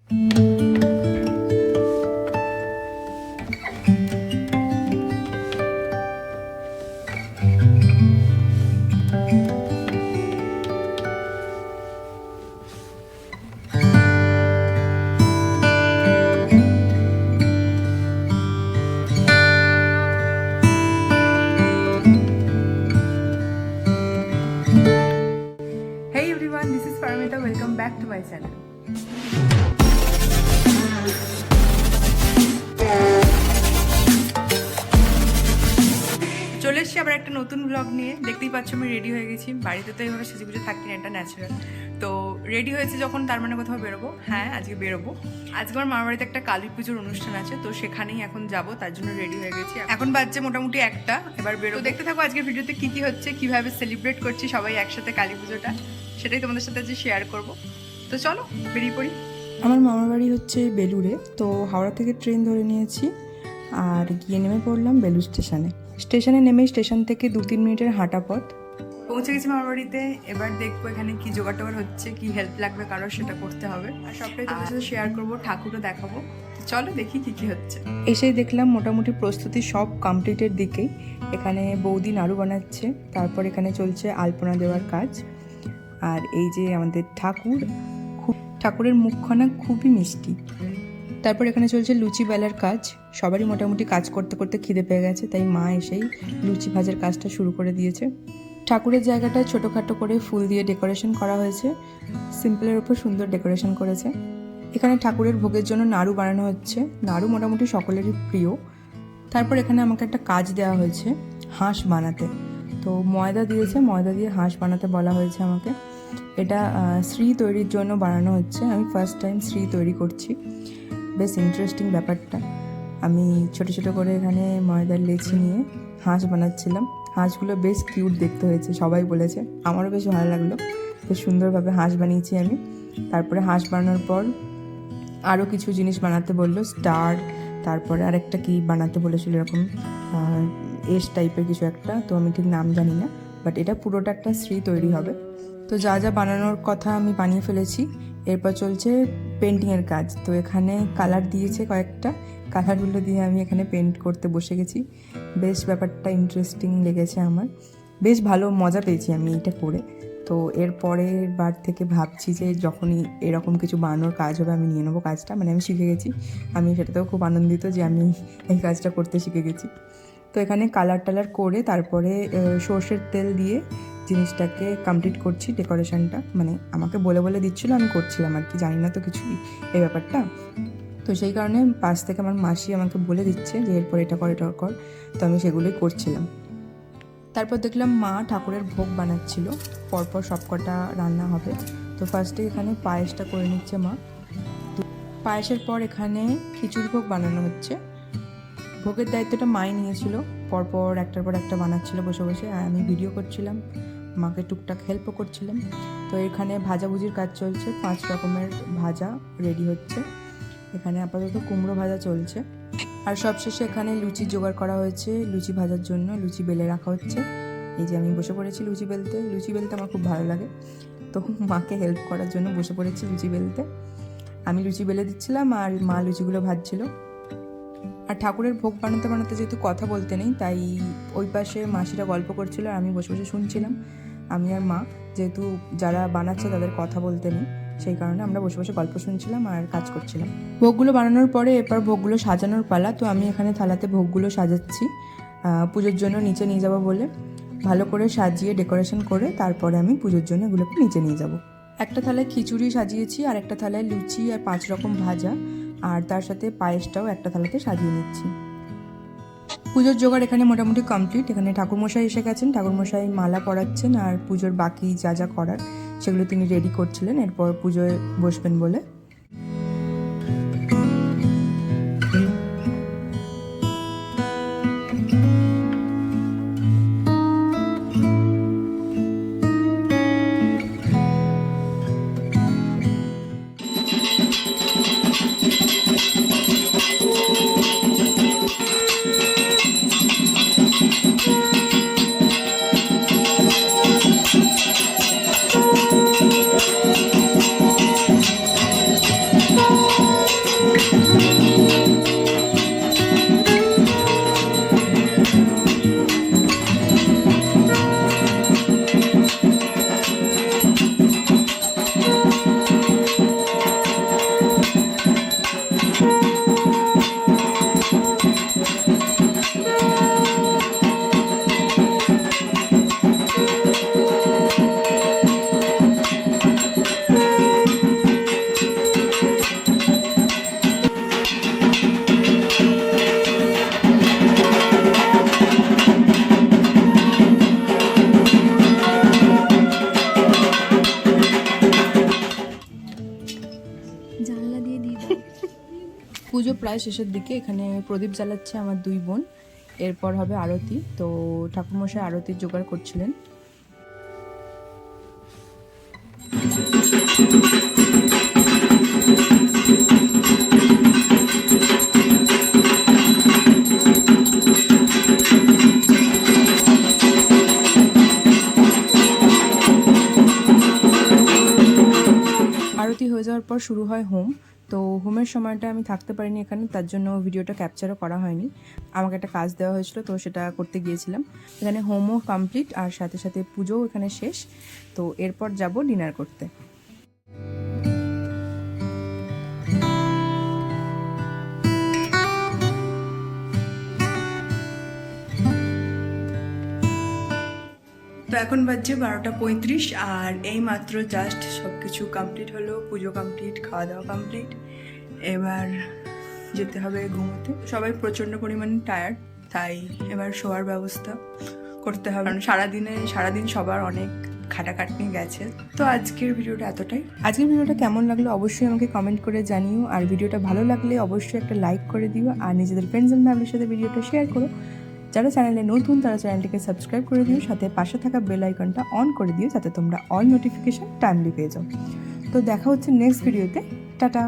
Welcome back to my channel. চলে এসেছি আবার একটা নতুন ব্লগ নিয়ে। দেখতেই পাচ্ছ আমি রেডি হয়ে গেছি। বাড়িতে তো এইভাবে সেজে গুজে থাকি না, এটা ন্যাচারাল। তো রেডি হয়েছে যখন, তার মানে কোথাও বেরোবো। হ্যাঁ, আজকে বেরোবো। আজকে আমার মামার বাড়িতে একটা কালী পুজোর অনুষ্ঠান আছে, তো সেখানেই এখন যাব, তার জন্য রেডি হয়ে গেছি। এখন বাজছে মোটামুটি 1টা। এবার বেরোবো। দেখতে থাকো আজকের ভিডিওতে কি কি হচ্ছে, কিভাবে সেলিব্রেট করছি সবাই একসাথে কালী পুজোটা, সেটাই তোমাদের সাথে আজকে শেয়ার করবো। তো চলো বেরিয়ে পড়ি। আমার মামার বাড়ি হচ্ছে বেলুড়ে, তো হাওড়া থেকে ট্রেন ধরে নিয়েছি আর গিয়ে নেমে পড়লাম বেলুড় স্টেশনে নেমে স্টেশন থেকে 2-3 মিনিটের হাঁটা পথ। পৌঁছে গেছি মামার বাড়িতে। এবার দেখবো এখানে কি জোগাড় টোগাড় হচ্ছে, কি হেল্প লাগবে কারোর, সেটা করতে হবে। আর সবটাই তোমার সাথে শেয়ার করবো, ঠাকুরও দেখাবো। চলো দেখি কি কি হচ্ছে। এসেই দেখলাম মোটামুটি প্রস্তুতি সব কমপ্লিটের দিকেই। এখানে বৌদি নাড়ু বানাচ্ছে, তারপর এখানে চলছে আলপনা দেওয়ার কাজ। আর এই যে আমাদের ঠাকুরের মুখখানা খুবই মিষ্টি। তারপর এখানে চলছে লুচি বেলার কাজ। সবারই মোটামুটি কাজ করতে করতে খিদে পেয়ে গেছে, তাই মা এসেই লুচি ভাজার কাজটা শুরু করে দিয়েছে। ঠাকুরের জায়গাটা ছোটোখাটো করে ফুল দিয়ে ডেকোরেশন করা হয়েছে, সিম্পলের উপর সুন্দর ডেকোরেশন করেছে। এখানে ঠাকুরের ভোগের জন্য নাড়ু বানানো হচ্ছে। নাড়ু মোটামুটি সকলেরই প্রিয়। তারপর এখানে আমাকে একটা কাজ দেওয়া হয়েছে, হাঁস বানাতে। তো ময়দা দিয়েছে, ময়দা দিয়ে হাঁস বানাতে বলা হয়েছে আমাকে। এটা শ্রী তৈরির জন্য বানানো হচ্ছে। আমি ফার্স্ট টাইম শ্রী তৈরি করছি, বেশ ইন্টারেস্টিং ব্যাপারটা। আমি ছোটো ছোটো করে এখানে ময়দার লেচি নিয়ে হাঁস বানাচ্ছিলাম। হাঁসগুলো বেশ কিউট দেখতে হয়েছে, সবাই বলেছে, আমারও বেশ ভালো লাগলো। বেশ সুন্দরভাবে হাঁস বানিয়েছি আমি। তারপরে হাঁস বানানোর পর আরও কিছু জিনিস বানাতে বললো, স্টার, তারপরে আরেকটা কি বানাতে বলেছিল, এরকম এস টাইপের কিছু একটা, তো আমি ঠিক নাম জানি না, বাট এটা পুরোটা একটা শ্রী তৈরি হবে। তো যা যা বানানোর কথা আমি বানিয়ে ফেলেছি। এরপর চলছে পেন্টিংয়ের কাজ। তো এখানে কালার দিয়েছে কয়েকটা, কালারগুলো দিয়ে আমি এখানে পেন্ট করতে বসে গেছি। বেশ ব্যাপারটা ইন্টারেস্টিং লেগেছে আমার, বেশ ভালো মজা পেয়েছি আমি এটা করে। তো এর পরের বার থেকে ভাবছি যে যখনই এরকম কিছু বানানোর কাজ হবে আমি নিয়ে নেবো কাজটা, মানে আমি শিখে গেছি। আমি সেটাতেও খুব আনন্দিত যে আমি এই কাজটা করতে শিখে গেছি। তো এখানে কালার টালার করে তারপরে সর্ষের তেল দিয়ে জিনিসটাকে কমপ্লিট করছি, ডেকোরেশনটা। মানে আমাকে বলে বলে দিচ্ছিলো, আমি করছিলাম আর কি, জানি না তো কিছুই এই ব্যাপারটা। তো সেই কারণে পাশ থেকে আমার মাসি আমাকে বলে দিচ্ছে যে এরপর এটা কর, এটা কর। তো আমি সেগুলোই করছিলাম। তারপর দেখলাম মা ঠাকুরের ভোগ বানাচ্ছিল, পরপর সবকটা রান্না হবে। তো ফার্স্টে এখানে পায়েসটা করে নিচ্ছে মা। পায়েসের পর এখানে খিচুড়ি ভোগ বানানো হচ্ছে। ভোগের দায়িত্বটা মাই নিয়েছিল, পরপর একটার পর একটা বানাচ্ছিল বসে বসে, আর আমি ভিডিও করছিলাম, মাকে টুকটাক হেল্পও করছিলাম। তো এখানে ভাজাভুজির কাজ চলছে, 5 রকমের ভাজা রেডি হচ্ছে। এখানে আপাতত কুমড়ো ভাজা চলছে। আর সবশেষে এখানে লুচি জোগাড় করা হয়েছে, লুচি ভাজার জন্য লুচি বেলে রাখা হচ্ছে। এই যে আমি বসে পড়েছি লুচি বেলতে। লুচি বেলতে আমার খুব ভালো লাগে, তো মাকে হেল্প করার জন্য বসে পড়েছি লুচি বেলতে। আমি লুচি বেলে দিচ্ছিলাম আর মা লুচিগুলো ভাজছিল। আর ঠাকুরের ভোগ বানাতে বানাতে যেহেতু কথা বলতে নেই, তাই ওই পাশে মাসিরা গল্প করছিল আর আমি বসে বসে শুনছিলাম। আমি আর মা, যেহেতু যারা বানাচ্ছে তাদের কথা বলতে নেই, সেই কারণে আমরা বসে বসে গল্প শুনছিলাম আর কাজ করছিলাম। ভোগগুলো বানানোর পরে এরপর ভোগগুলো সাজানোর পালা। তো আমি এখানে থালাতে ভোগগুলো সাজাচ্ছি, পুজোর জন্য নিচে নিয়ে যাব বলে। ভালো করে সাজিয়ে ডেকোরেশন করে তারপরে আমি পুজোর জন্য এগুলোকে নিচে নিয়ে যাব। একটা থালায় খিচুড়ি সাজিয়েছি, আর একটা থালায় লুচি আর 5 রকম ভাজা, আর তার সাথে পায়েসটাও একটা থালাতে সাজিয়ে নিচ্ছি। পুজোর জোগাড় এখানে মোটামুটি কমপ্লিট। এখানে ঠাকুরমশাই এসে গেছেন, ঠাকুরমশাই মালা পরাচ্ছেন আর পুজোর বাকি যা যা করার সেগুলো তিনি রেডি করছিলেন, এরপর পুজোয় বসবেন বলে। দিয়ে দিয়ে দাও। পুজো প্রায় শেষের দিকে। এখানে প্রদীপ জ্বালাচ্ছে আমার দুই বোন, এরপর হবে আরতি। তো ঠাকুরমশাই আরতির জোগাড় করছিলেন। আরতি হয়ে যাওয়ার পর শুরু হয় হোম। তো হোমের সময়টা আমি থাকতে পারিনি এখানে, তার জন্য ভিডিওটা ক্যাপচারও করা হয়নি। আমাকে একটা কাজ দেওয়া হয়েছিল, তো সেটা করতে গিয়েছিলাম। এখানে হোমও কমপ্লিট আর সাথে সাথে পুজোও এখানে শেষ। তো এরপর যাব ডিনার করতে। তো এখন বাজছে 12:35 আর এই মাত্র জাস্ট সব কিছু কমপ্লিট হলো। পুজো কমপ্লিট, খাওয়া দাওয়া কমপ্লিট। এবার যেতে হবে ঘুমোতে। সবাই প্রচণ্ড পরিমাণে টায়ার্ড, তাই এবার শোয়ার ব্যবস্থা করতে হবে। কারণ সারাদিন সবার অনেক খাটাখাটনি গেছে। তো আজকের ভিডিওটা এতটাই। আজকের ভিডিওটা কেমন লাগলো অবশ্যই আমাকে কমেন্ট করে জানিও। আর ভিডিওটা ভালো লাগলে অবশ্যই একটা লাইক করে দিও, আর নিজেদের ফ্রেন্ডস অ্যান্ড ফ্যামিলির সাথে ভিডিওটা শেয়ার করো। যারা চ্যানেলে নতুন তারা চ্যানেলটিকে সাবস্ক্রাইব করে দিও, সাথে পাশে থাকা বেল আইকনটা অন করে দিও, যাতে তোমরা অল নোটিফিকেশন টাইমলি পেয়ে যাও। তো দেখা হচ্ছে নেক্সট ভিডিওতে। টাটা।